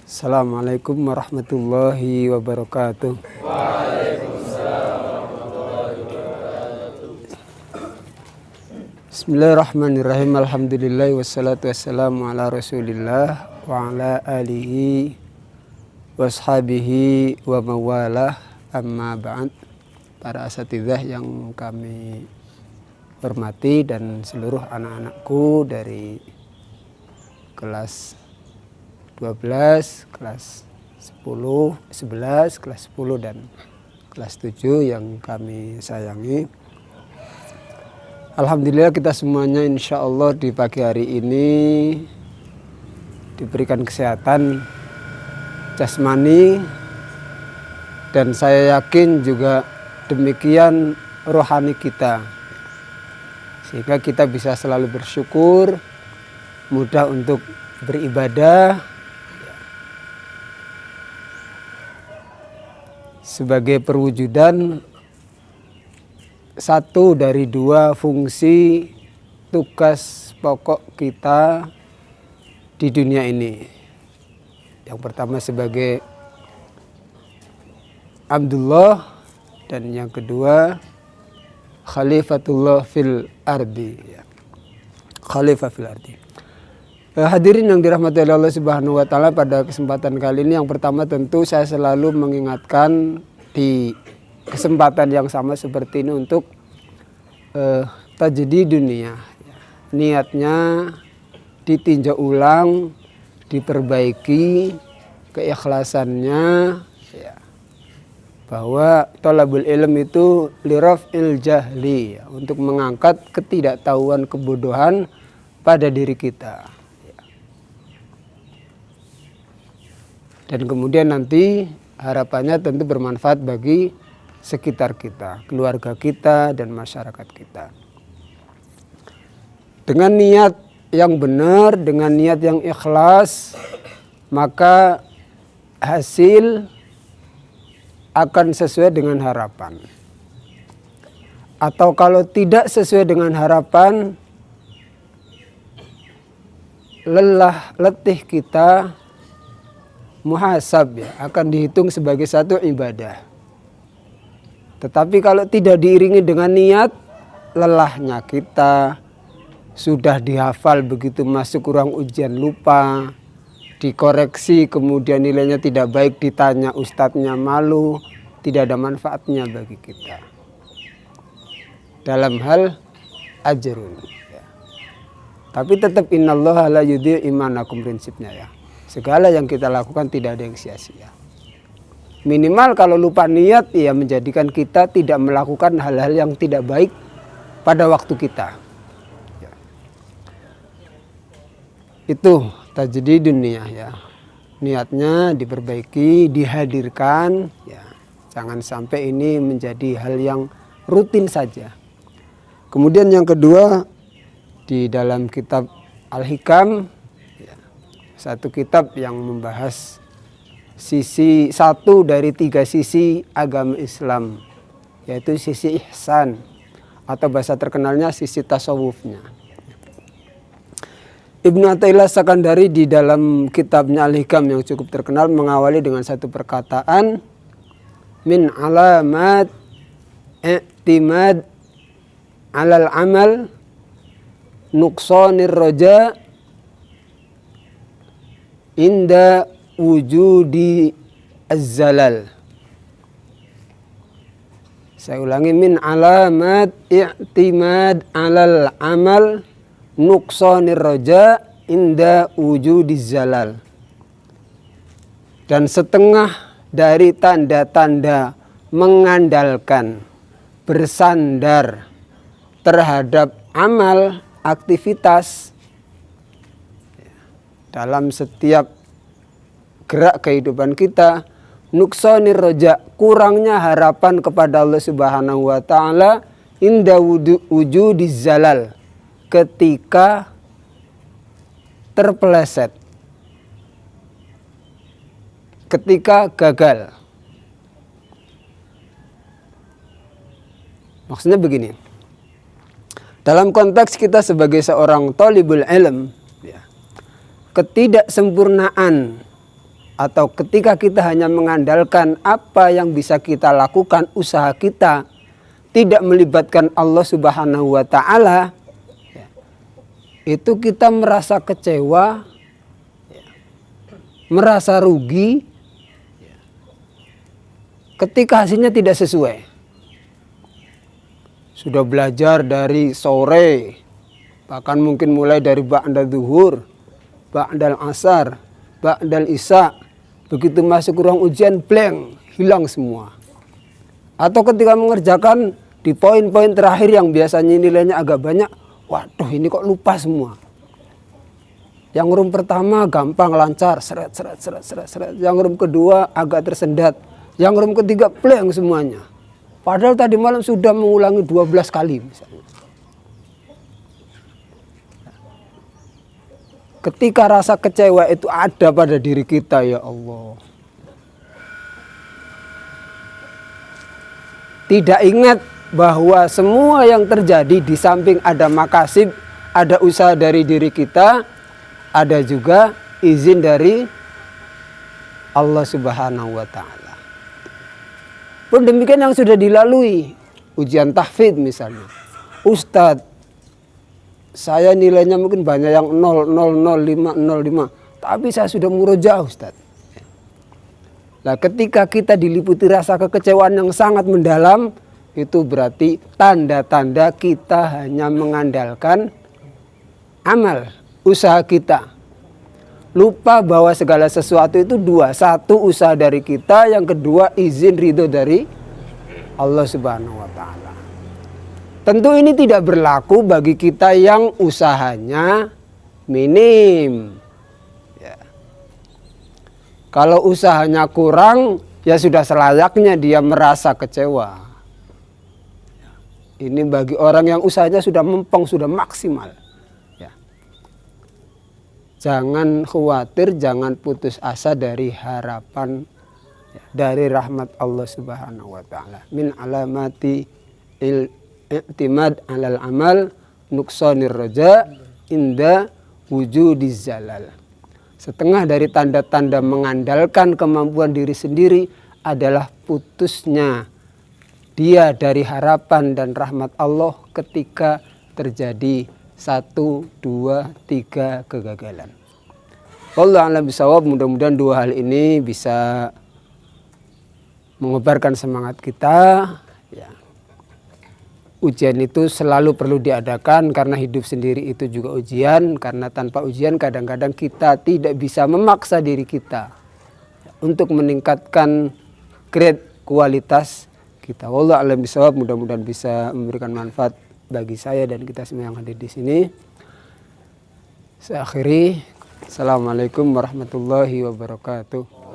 Assalamualaikum warahmatullahi wabarakatuh. Bismillahirrahmanirrahim. Alhamdulillah wassalatu wassalamu ala Rasulillah wa ala alihi washabihi wa mawalah. Amma ba'd. Para asatidzah yang kami hormati dan seluruh anak-anakku dari kelas 12, kelas 10, 11, kelas 10 dan kelas 7 yang kami sayangi. Alhamdulillah kita semuanya insya Allah di pagi hari ini diberikan kesehatan jasmani dan saya yakin juga demikian rohani kita, sehingga kita bisa selalu bersyukur, mudah untuk beribadah sebagai perwujudan satu dari dua fungsi tugas pokok kita di dunia ini. Yang pertama sebagai Abdullah dan yang kedua Khalifatullah fil ardi. Khalifah fil ardi. Hadirin yang dirahmati oleh Allah Subhanahu wa taala, pada kesempatan kali ini yang pertama tentu saya selalu mengingatkan di kesempatan yang sama seperti ini untuk tajdid dunia. Niatnya ditinjau ulang, diperbaiki keikhlasannya ya. Bahwa thalabul ilm itu liraf'il jahli, ya, untuk mengangkat ketidaktahuan, kebodohan pada diri kita. Dan kemudian nanti harapannya tentu bermanfaat bagi sekitar kita, keluarga kita dan masyarakat kita. Dengan niat yang benar, dengan niat yang ikhlas, maka hasil akan sesuai dengan harapan. Atau kalau tidak sesuai dengan harapan, lelah letih kita muhasab, ya, akan dihitung sebagai satu ibadah. Tetapi kalau tidak diiringi dengan niat, lelahnya kita sudah dihafal, begitu masuk ruang ujian lupa, dikoreksi kemudian nilainya tidak baik, ditanya ustadznya malu, tidak ada manfaatnya bagi kita dalam hal ajrun, ya. Tapi tetap innallaha la yudhi'u imanakum, prinsipnya, ya. Segala yang kita lakukan tidak ada yang sia-sia. Minimal kalau lupa niat, ya menjadikan kita tidak melakukan hal-hal yang tidak baik pada waktu kita. Ya. Itu tajdid dunia, ya. Niatnya diperbaiki, dihadirkan, ya. Jangan sampai ini menjadi hal yang rutin saja. Kemudian yang kedua, di dalam kitab Al-Hikam, satu kitab yang membahas satu dari tiga sisi agama Islam, yaitu sisi ihsan, atau bahasa terkenalnya sisi tasawufnya. Ibnu Athaillah Sakandari di dalam kitabnya Al-Hikam yang cukup terkenal mengawali dengan satu perkataan, min alamat i'timad alal amal nuqsanir roja inda wujudi az-zalal. Saya ulangi, min alamat i'timad alal amal nuqsanir raja inda wujudi zalal. Dan setengah dari tanda-tanda mengandalkan, bersandar terhadap amal, aktivitas dalam setiap gerak kehidupan kita, nuqsanir roja, kurangnya harapan kepada Allah Subhanahu wa taala, inda wujudiz zalal, ketika terpeleset, ketika gagal. Maksudnya begini, dalam konteks kita sebagai seorang thalibul ilm, ya, ketidaksempurnaan atau ketika kita hanya mengandalkan apa yang bisa kita lakukan, usaha kita tidak melibatkan Allah Subhanahu wa Ta'ala, itu kita merasa kecewa, merasa rugi ketika hasilnya tidak sesuai. Sudah belajar dari sore, bahkan mungkin mulai dari ba'da zuhur, ba'dal asar, ba'dal isya, begitu masuk ruang ujian blank, hilang semua. Atau ketika mengerjakan di poin-poin terakhir yang biasanya nilainya agak banyak, waduh ini kok lupa semua. Yang room pertama gampang, lancar, seret. Yang room kedua agak tersendat. Yang room ketiga blank semuanya. Padahal tadi malam sudah mengulangi 12 kali misalnya. Ketika rasa kecewa itu ada pada diri kita, ya Allah, tidak ingat bahwa semua yang terjadi di samping ada makasib, ada usaha dari diri kita, ada juga izin dari Allah Subhanahu wa Ta'ala. Pun demikian yang sudah dilalui, ujian tahfidz misalnya. Ustadz, saya nilainya mungkin banyak yang 0, 0, 0, 5, 0, 5. Tapi saya sudah murojaah Ustadz. Nah ketika kita diliputi rasa kekecewaan yang sangat mendalam, itu berarti tanda-tanda kita hanya mengandalkan amal, usaha kita. Lupa bahwa segala sesuatu itu dua. Satu, usaha dari kita. Yang kedua, izin ridho dari Allah Subhanahu wa Ta'ala. Tentu ini tidak berlaku bagi kita yang usahanya minim. Ya. Kalau usahanya kurang, ya sudah selayaknya dia merasa kecewa. Ini bagi orang yang usahanya sudah mempeng, sudah maksimal. Jangan khawatir, jangan putus asa dari harapan, dari rahmat Allah Subhanahu wa Ta'ala. Min alamati i'timad alal amal nuqsanir raja inda wujudiz zalal. Setengah dari tanda-tanda mengandalkan kemampuan diri sendiri adalah putusnya dia dari harapan dan rahmat Allah ketika terjadi 1, 2, 3 kegagalan. Wallahu a'lam bishawab. Mudah-mudahan dua hal ini bisa mengobarkan semangat kita. Ya. Ujian itu selalu perlu diadakan karena hidup sendiri itu juga ujian. Karena tanpa ujian kadang-kadang kita tidak bisa memaksa diri kita untuk meningkatkan grade kualitas kita. Wallahu a'lam bishawab. Mudah-mudahan bisa memberikan manfaat bagi saya dan kita semua yang hadir di sini. Saya akhiri. Assalamualaikum warahmatullahi wabarakatuh.